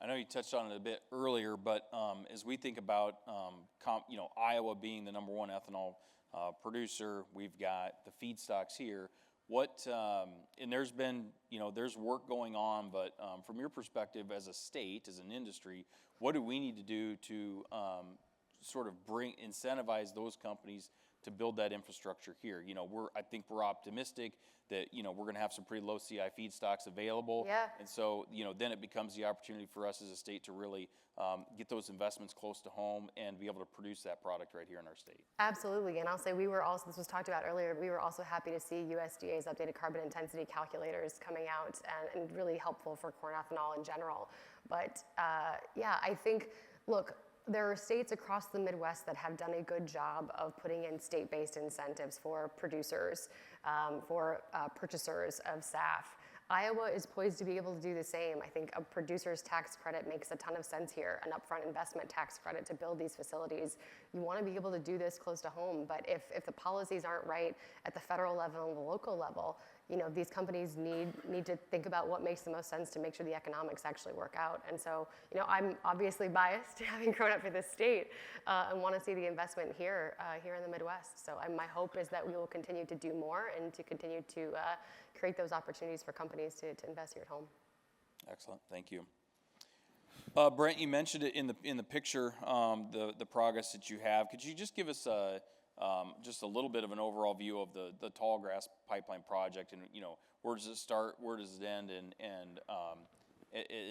I know you touched on it a bit earlier, but as we think about, Iowa being the #1 ethanol producer, we've got the feedstocks here. And there's been, there's work going on, but from your perspective as a state, as an industry, what do we need to do to sort of incentivize those companies to build that infrastructure here? I think we're optimistic that, we're going to have some pretty low CI feedstocks available. Yeah. And so, then it becomes the opportunity for us as a state to really get those investments close to home and be able to produce that product right here in our state. Absolutely, and I'll say this was talked about earlier, we were also happy to see USDA's updated carbon intensity calculators coming out and really helpful for corn ethanol in general. But I think, look, there are states across the Midwest that have done a good job of putting in state-based incentives for producers, for purchasers of SAF. Iowa is poised to be able to do the same. I think a producer's tax credit makes a ton of sense here, an upfront investment tax credit to build these facilities. You want to be able to do this close to home, but if the policies aren't right at the federal level and the local level, these companies need to think about what makes the most sense to make sure the economics actually work out. And so, I'm obviously biased, having grown up in this state, and want to see the investment here in the Midwest. So my hope is that we will continue to do more and to continue to create those opportunities for companies to invest here at home. Excellent, thank you. Brent, you mentioned it in the picture, the progress that you have. Could you just give us just a little bit of an overall view of the Tallgrass Pipeline project, and where does it start, where does it end, and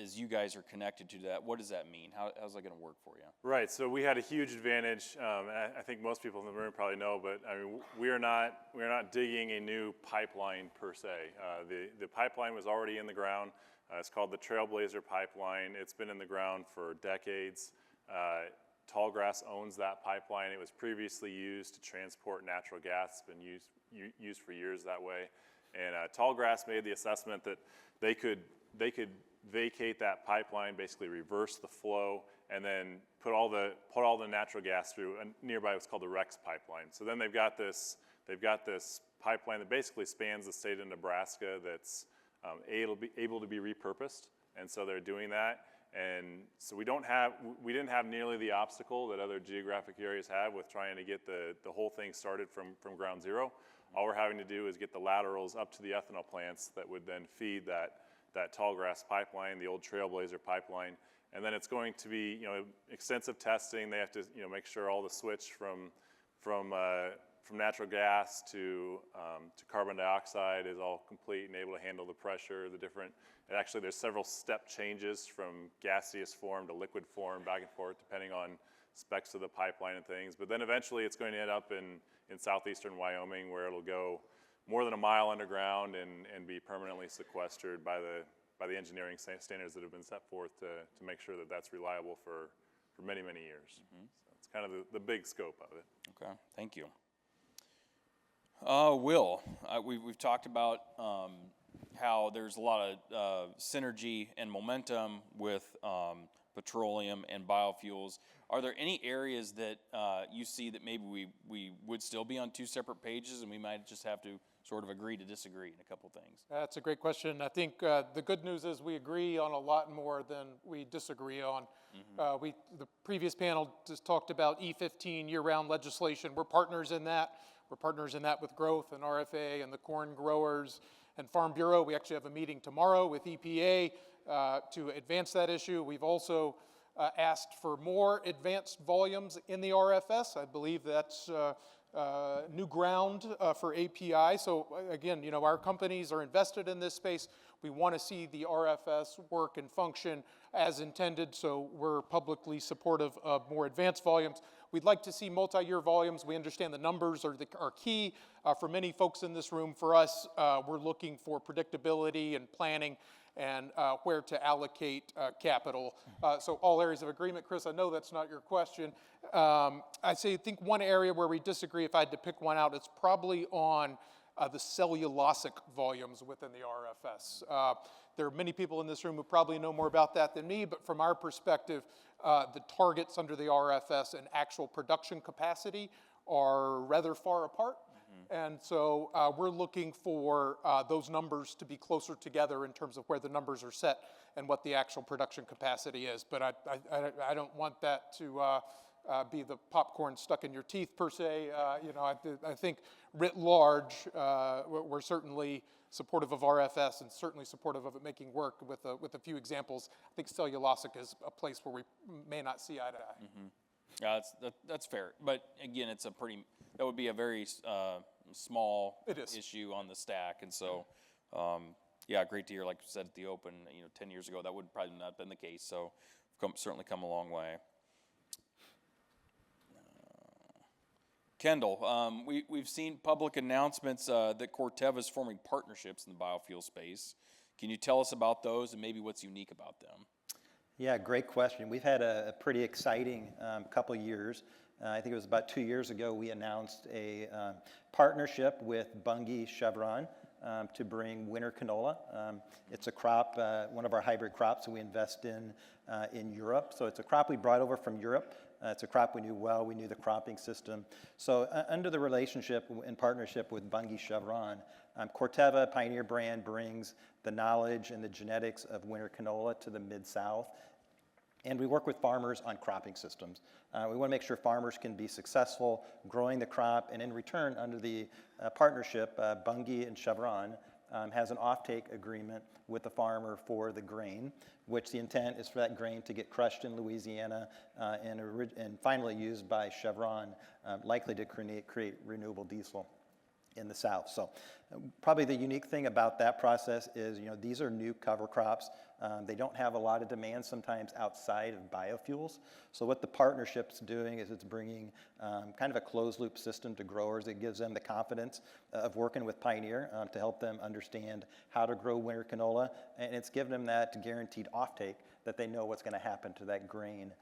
as you guys are connected to that, what does that mean? How's that going to work for you? Right. So we had a huge advantage. I think most people in the room probably know, but I mean, we are not digging a new pipeline per se. The pipeline was already in the ground. It's called the Trailblazer Pipeline. It's been in the ground for decades. Tallgrass owns that pipeline. It was previously used to transport natural gas. It's been used for years that way. And Tallgrass made the assessment that they could vacate that pipeline, basically reverse the flow, and then put all the natural gas through nearby what's called the Rex pipeline. So then they've got this pipeline that basically spans the state of Nebraska that's able to be repurposed, and so they're doing that. And so we didn't have nearly the obstacle that other geographic areas have with trying to get the whole thing started from ground zero. All we're having to do is get the laterals up to the ethanol plants that would then feed that Tallgrass pipeline, the old Trailblazer pipeline. And then it's going to be extensive testing. They have to make sure all the switch from natural gas to carbon dioxide is all complete and able to handle the pressure, actually there's several step changes from gaseous form to liquid form, back and forth, depending on specs of the pipeline and things. But then eventually it's going to end up in southeastern Wyoming, where it'll go more than a mile underground and be permanently sequestered by the engineering standards that have been set forth to make sure that that's reliable for many, many years. Mm-hmm. So it's kind of the big scope of it. Okay, thank you. Will, we've talked about how there's a lot of synergy and momentum with petroleum and biofuels. Are there any areas that you see that maybe we would still be on two separate pages and we might just have to sort of agree to disagree in a couple things? That's a great question. I think the good news is we agree on a lot more than we disagree on. Mm-hmm. The previous panel just talked about E15 year-round legislation. We're partners in that. We're partners in that with Growth and RFA and the corn growers and Farm Bureau. We actually have a meeting tomorrow with EPA to advance that issue. We've also asked for more advanced volumes in the RFS. I believe that's new ground for API. So again, our companies are invested in this space. We want to see the RFS work and function as intended, so we're publicly supportive of more advanced volumes. We'd like to see multi-year volumes. We understand the numbers are key for many folks in this room. For us, we're looking for predictability and planning and where to allocate capital. So all areas of agreement. Chris, I know that's not your question. I think one area where we disagree, if I had to pick one out, it's probably on the cellulosic volumes within the RFS. There are many people in this room who probably know more about that than me, but from our perspective, the targets under the RFS and actual production capacity are rather far apart. And so we're looking for those numbers to be closer together in terms of where the numbers are set and what the actual production capacity is. But I don't want that to be the popcorn stuck in your teeth per se. I think writ large, we're certainly supportive of RFS and certainly supportive of it making work with a few examples. I think cellulosic is a place where we may not see eye to eye. Mm-hmm. Yeah, that's fair. But again, that would be a very small issue on the stack. And so, great to hear, like you said at the open, 10 years ago, that would probably not have been the case. So certainly come a long way. Kendall, we've seen public announcements that Corteva is forming partnerships in the biofuel space. Can you tell us about those and maybe what's unique about them? Yeah, great question. We've had a pretty exciting couple years. I think it was about 2 years ago we announced a partnership with Bunge Chevron to bring winter canola. It's a crop, one of our hybrid crops that we invest in Europe. So it's a crop we brought over from Europe. It's a crop we knew well. We knew the cropping system. So under the relationship and partnership with Bunge Chevron, Corteva Pioneer brand brings the knowledge and the genetics of winter canola to the Mid-South. And we work with farmers on cropping systems. We want to make sure farmers can be successful growing the crop, and in return, under the partnership, Bunge and Chevron has an offtake agreement with the farmer for the grain, which the intent is for that grain to get crushed in Louisiana and finally used by Chevron, likely to create renewable diesel in the South. So probably the unique thing about that process is, these are new cover crops. They don't have a lot of demand sometimes outside of biofuels. So what the partnership's doing is it's bringing kind of a closed loop system to growers. It gives them the confidence of working with Pioneer to help them understand how to grow winter canola. And it's given them that guaranteed offtake that they know what's going to happen to that grain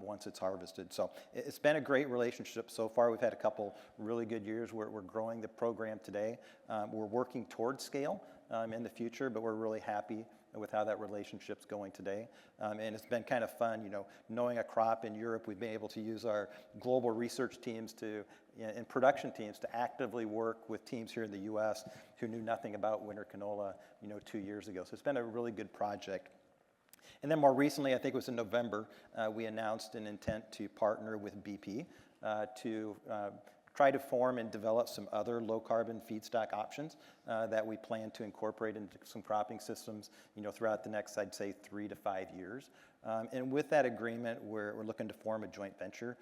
once it's harvested. So it's been a great relationship so far. We've had a couple really good years. We're growing the program today. We're working towards scale in the future, but we're really happy with how that relationship's going today. And it's been kind of fun, knowing a crop in Europe, we've been able to use our global research teams and production teams to actively work with teams here in the US who knew nothing about winter canola, 2 years ago. So it's been a really good project. And then more recently, I think it was in November, we announced an intent to partner with BP to try to form and develop some other low-carbon feedstock options that we plan to incorporate into some cropping systems, throughout the next, I'd say, 3 to 5 years. And with that agreement, we're looking to form a joint venture.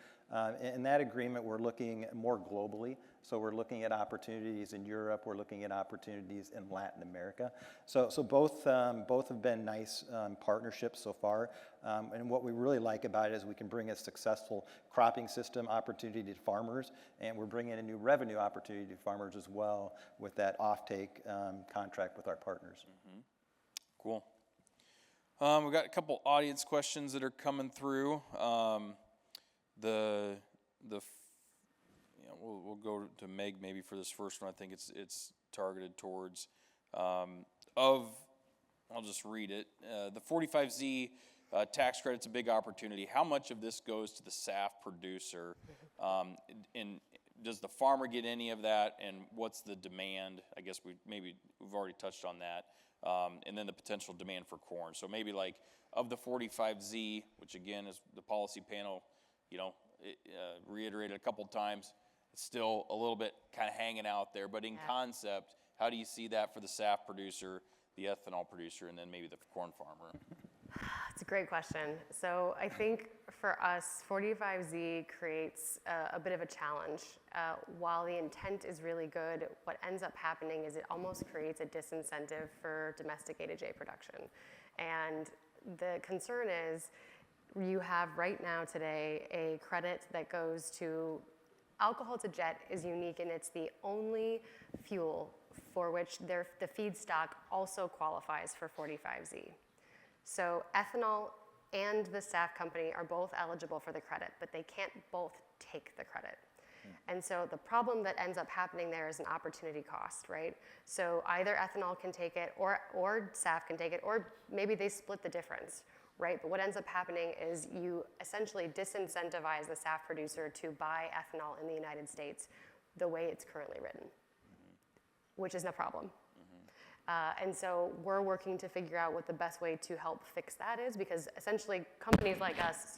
In that agreement, we're looking more globally. So we're looking at opportunities in Europe. We're looking at opportunities in Latin America. So both have been nice partnerships so far. And what we really like about it is we can bring a successful cropping system opportunity to farmers, and we're bringing a new revenue opportunity to farmers as well with that offtake contract with our partners. Mm-hmm. Cool. We've got a couple audience questions that are coming through. We'll go to Meg maybe for this first one. I think it's targeted towards I'll just read it. The 45Z tax credit's a big opportunity. How much of this goes to the SAF producer? And does the farmer get any of that? And what's the demand? I guess we've already touched on that. And then the potential demand for corn. So maybe like of the 45Z, which again is the policy panel, reiterated a couple times, it's still a little bit kind of hanging out there. But in concept, how do you see that for the SAF producer, the ethanol producer, and then maybe the corn farmer? It's a great question. So I think for us, 45Z creates a bit of a challenge. While the intent is really good, what ends up happening is it almost creates a disincentive for domesticated J production. And the concern is you have right now today a credit that goes to alcohol to jet is unique, and it's the only fuel for which the feedstock also qualifies for 45Z. So ethanol and the SAF company are both eligible for the credit, but they can't both take the credit. And so the problem that ends up happening there is an opportunity cost, right? So either ethanol can take it or SAF can take it, or maybe they split the difference, right? But what ends up happening is you essentially disincentivize the SAF producer to buy ethanol in the United States the way it's currently written, which is no problem. And so we're working to figure out what the best way to help fix that is, because essentially companies like us,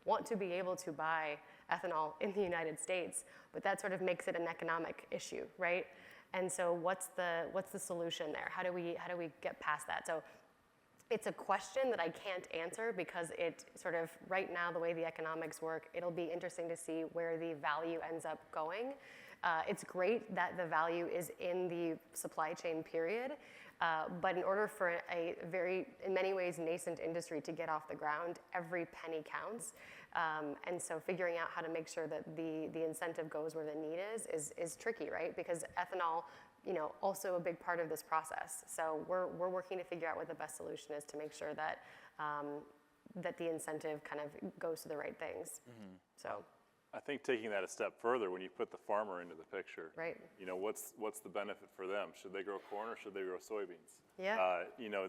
want to be able to buy ethanol in the United States, but that sort of makes it an economic issue, right? And so what's the solution there? How do we get past that? So it's a question that I can't answer because it sort of, right now, the way the economics work, it'll be interesting to see where the value ends up going. It's great that the value is in the supply chain period, but in order for a very, in many ways, nascent industry to get off the ground, every penny counts. And so figuring out how to make sure that the incentive goes where the need is tricky, right? Because ethanol, also a big part of this process. So we're working to figure out what the best solution is to make sure that that the incentive kind of goes to the right things. So, I think taking that a step further, when you put the farmer into the picture, right. you know, what's the benefit for them? Should they grow corn or should they grow soybeans? Yeah. You know,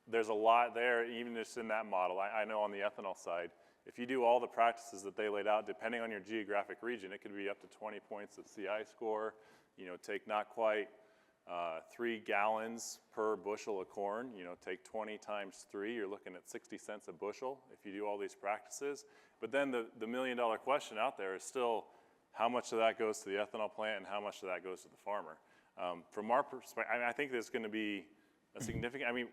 there's a lot there, even just in that model. I know on the ethanol side, if you do all the practices that they laid out, depending on your geographic region, it could be up to 20 points of CI score. You know, take not quite 3 gallons per bushel of corn. You know, take 20 times 3, you're looking at 60 cents a bushel if you do all these practices. But then the million-dollar question out there is still, how much of that goes to the ethanol plant and how much of that goes to the farmer? From our perspective, I think there's going to be a significant. I mean,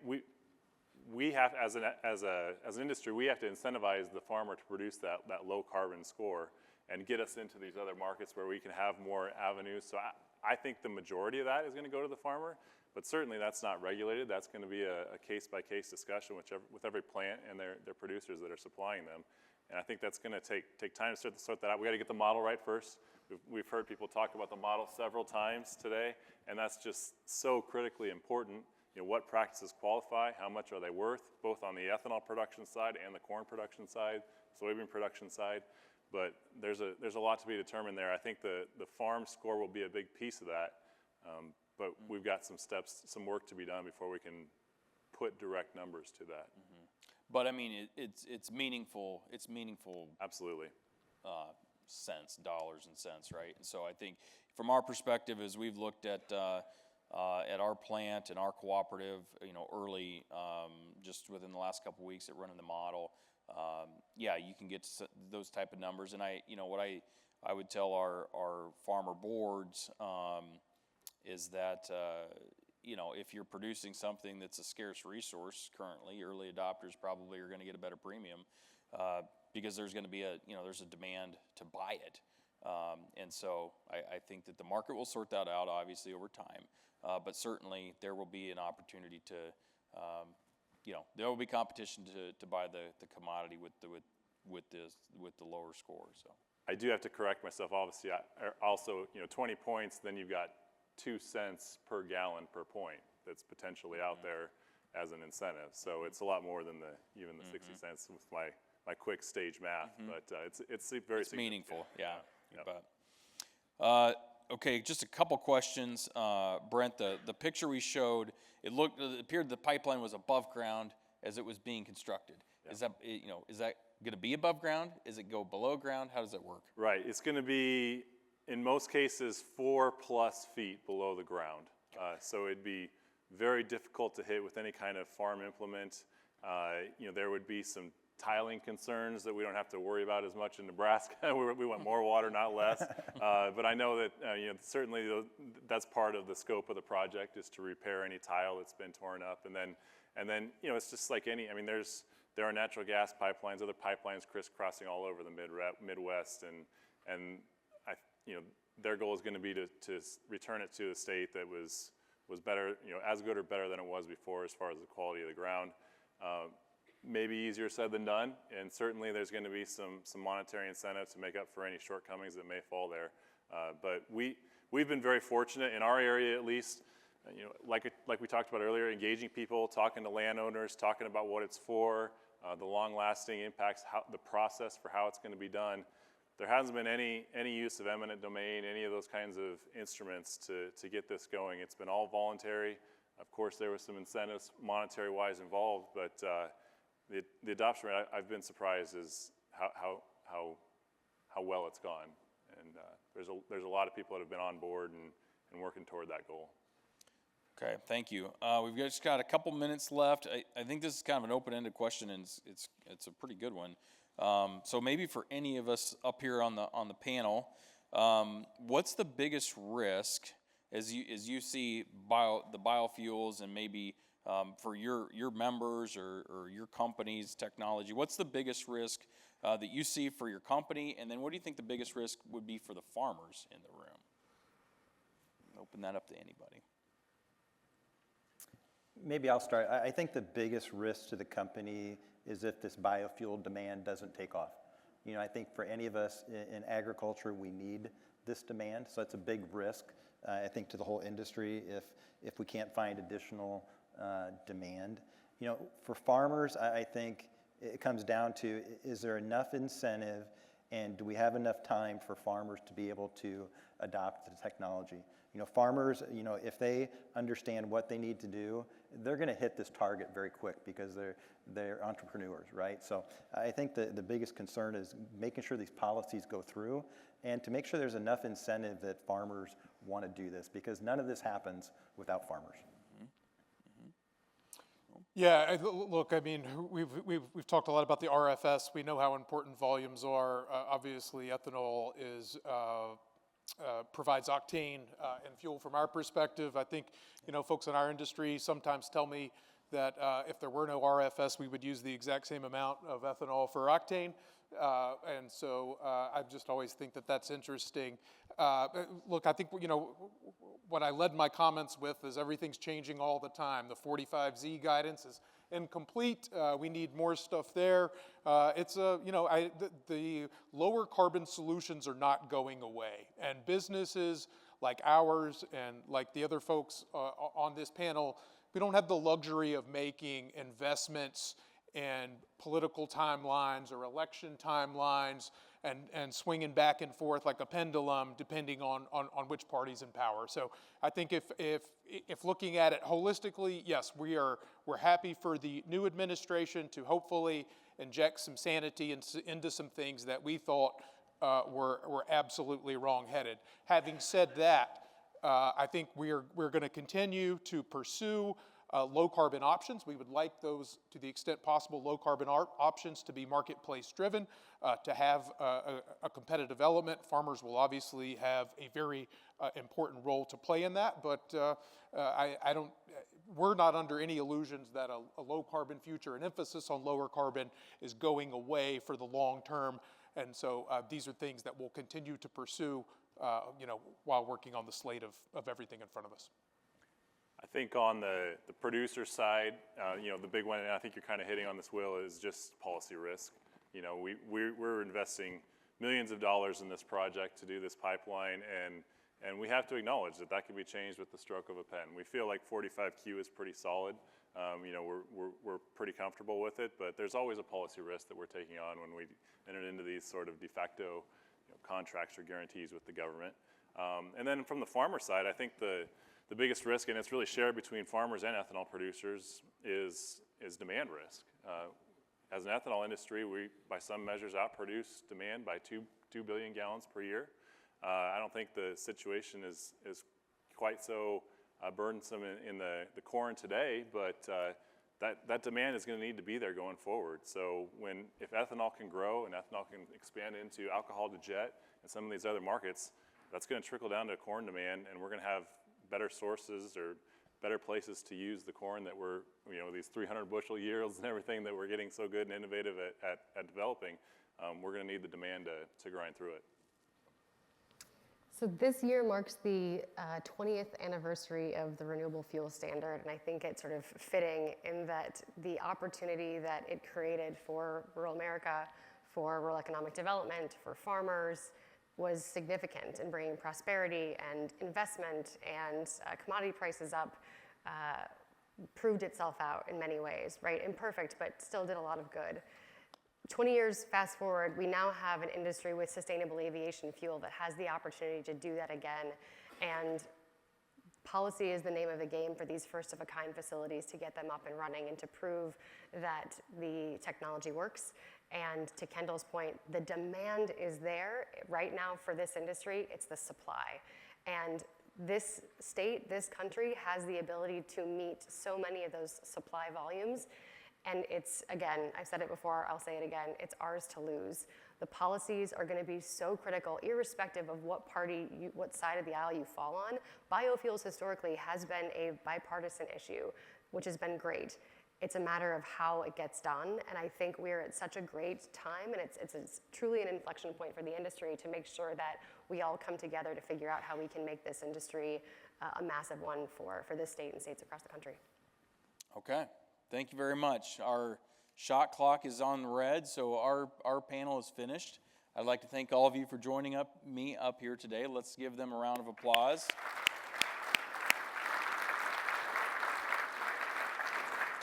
we have, as an industry, we have to incentivize the farmer to produce that low carbon score and get us into these other markets where we can have more avenues. So I think the majority of that is going to go to the farmer, but certainly that's not regulated. That's going to be a case-by-case discussion with every plant and their producers that are supplying them. And I think that's going to take time to sort that out. We got to get the model right first. We've heard people talk about the model several times today, and that's just so critically important. You know, what practices qualify, how much are they worth, both on the ethanol production side and the corn production side, soybean production side. But there's a lot to be determined there. I think the farm score will be a big piece of that, but we've got some work to be done before we can put direct numbers to that. But I mean, it's meaningful. It's meaningful. Absolutely. Cents, dollars and cents, right? And so I think from our perspective, as we've looked at our plant and our cooperative, you know, early, just within the last couple of weeks at running the model, yeah, you can get to those type of numbers. And what I would tell our farmer boards is that, you know, if you're producing something that's a scarce resource currently, early adopters probably are going to get a better premium because there's going to be there's a demand to buy it. And so I think that the market will sort that out, obviously, over time. But certainly there will be an opportunity to, there will be competition to buy the commodity with the lower score. So I do have to correct myself. Obviously, also 20 points, then you've got 2 cents per gallon per point that's potentially out there as an incentive. So it's a lot more than even the 60 cents with my quick stage math. But it's very it's meaningful. Yeah. Yep. But, okay, just a couple questions, Brent. The picture we showed, it appeared the pipeline was above ground as it was being constructed. Yeah. Is that going to be above ground? Is it go below ground? How does it work? Right. It's going to be, in most cases, 4+ feet below the ground. So it'd be very difficult to hit with any kind of farm implement. There would be some tiling concerns that we don't have to worry about as much in Nebraska. We want more water, not less. But I know that certainly that's part of the scope of the project is to repair any tile that's been torn up, and then it's just like any. I mean, there are natural gas pipelines, other pipelines crisscrossing all over the Midwest, and their goal is going to be to return it to a state that was better, as good or better than it was before as far as the quality of the ground. Maybe easier said than done, and certainly there's going to be some monetary incentive to make up for any shortcomings that may fall there. But we've been very fortunate in our area, at least. Like we talked about earlier, engaging people, talking to landowners, talking about what it's for, the long-lasting impacts, the process for how it's going to be done. There hasn't been any use of eminent domain, any of those kinds of instruments to get this going. It's been all voluntary. Of course, there was some incentives monetary-wise involved, but the adoption rate, I've been surprised is how well it's gone. And there's a lot of people that have been on board and working toward that goal. Okay, thank you. We've just got a couple minutes left. I think this is kind of an open-ended question, and it's a pretty good one. So maybe for any of us up here on the panel, what's the biggest risk as you see the biofuels and maybe for your members or your company's technology? What's the biggest risk that you see for your company, and then what do you think the biggest risk would be for the farmers in the room? Open that up to anybody. Maybe I'll start. I think the biggest risk to the company is if this biofuel demand doesn't take off. I think for any of us in agriculture, we need this demand, so it's a big risk, I think, to the whole industry if we can't find additional demand. For farmers, I think it comes down to, is there enough incentive and do we have enough time for farmers to be able to adopt the technology? Farmers, if they understand what they need to do, they're going to hit this target very quick because they're entrepreneurs, right? So I think the biggest concern is making sure these policies go through and to make sure there's enough incentive that farmers want to do this, because none of this happens without farmers. Yeah, look, I mean, we've talked a lot about the RFS. We know how important volumes are. Obviously, ethanol provides octane and fuel from our perspective. I think, folks in our industry sometimes tell me that if there were no RFS, we would use the exact same amount of ethanol for octane. And so I just always think that that's interesting. Look, I think, what I led my comments with is everything's changing all the time. The 45Z guidance is incomplete. We need more stuff there. The lower carbon solutions are not going away. And businesses like ours and like the other folks on this panel, we don't have the luxury of making investments and political timelines or election timelines and swinging back and forth like a pendulum depending on which party's in power. So I think if looking at it holistically, yes, we're happy for the new administration to hopefully inject some sanity into some things that we thought were absolutely wrong-headed. Having said that, I think we're going to continue to pursue low carbon options. We would like those, to the extent possible, low carbon options to be marketplace driven, to have a competitive element. Farmers will obviously have a very important role to play in that, but we're not under any illusions that a low carbon future, an emphasis on lower carbon, is going away for the long term. And so these are things that we'll continue to pursue while working on the slate of everything in front of us. I think on the producer side, the big one, and I think you're kind of hitting on this, Will, is just policy risk. We're investing millions of dollars in this project to do this pipeline, and we have to acknowledge that can be changed with the stroke of a pen. We feel like 45Q is pretty solid. We're pretty comfortable with it, but there's always a policy risk that we're taking on when we enter into these sort of de facto contracts or guarantees with the government. And then from the farmer side, I think the biggest risk, and it's really shared between farmers and ethanol producers, is demand risk. As an ethanol industry, we, by some measures, outproduce demand by 2 billion gallons per year. I don't think the situation is quite so burdensome in the corn today, but that demand is going to need to be there going forward. So if ethanol can grow and ethanol can expand into alcohol to jet and some of these other markets, that's going to trickle down to corn demand, and we're going to have better sources or better places to use the corn that we're, these 300 bushel yields and everything that we're getting so good and innovative at developing. We're going to need the demand to grind through it. So this year marks the 20th anniversary of the Renewable Fuel Standard, and I think it's sort of fitting in that the opportunity that it created for rural America, for rural economic development, for farmers, was significant in bringing prosperity and investment and commodity prices up, proved itself out in many ways, right? Imperfect, but still did a lot of good. 20 years fast forward, we now have an industry with sustainable aviation fuel that has the opportunity to do that again. And policy is the name of the game for these first-of-a-kind facilities to get them up and running and to prove that the technology works. And to Kendall's point, the demand is there right now for this industry. It's the supply. And this state, this country, has the ability to meet so many of those supply volumes. And it's, again, I've said it before, I'll say it again, it's ours to lose. The policies are going to be so critical, irrespective of what what side of the aisle you fall on. Biofuels historically has been a bipartisan issue, which has been great. It's a matter of how it gets done, and I think we're at such a great time, and it's truly an inflection point for the industry to make sure that we all come together to figure out how we can make this industry a massive one for this state and states across the country. Okay, thank you very much. Our shot clock is on red, so our panel is finished. I'd like to thank all of you for joining me up here today. Let's give them a round of applause.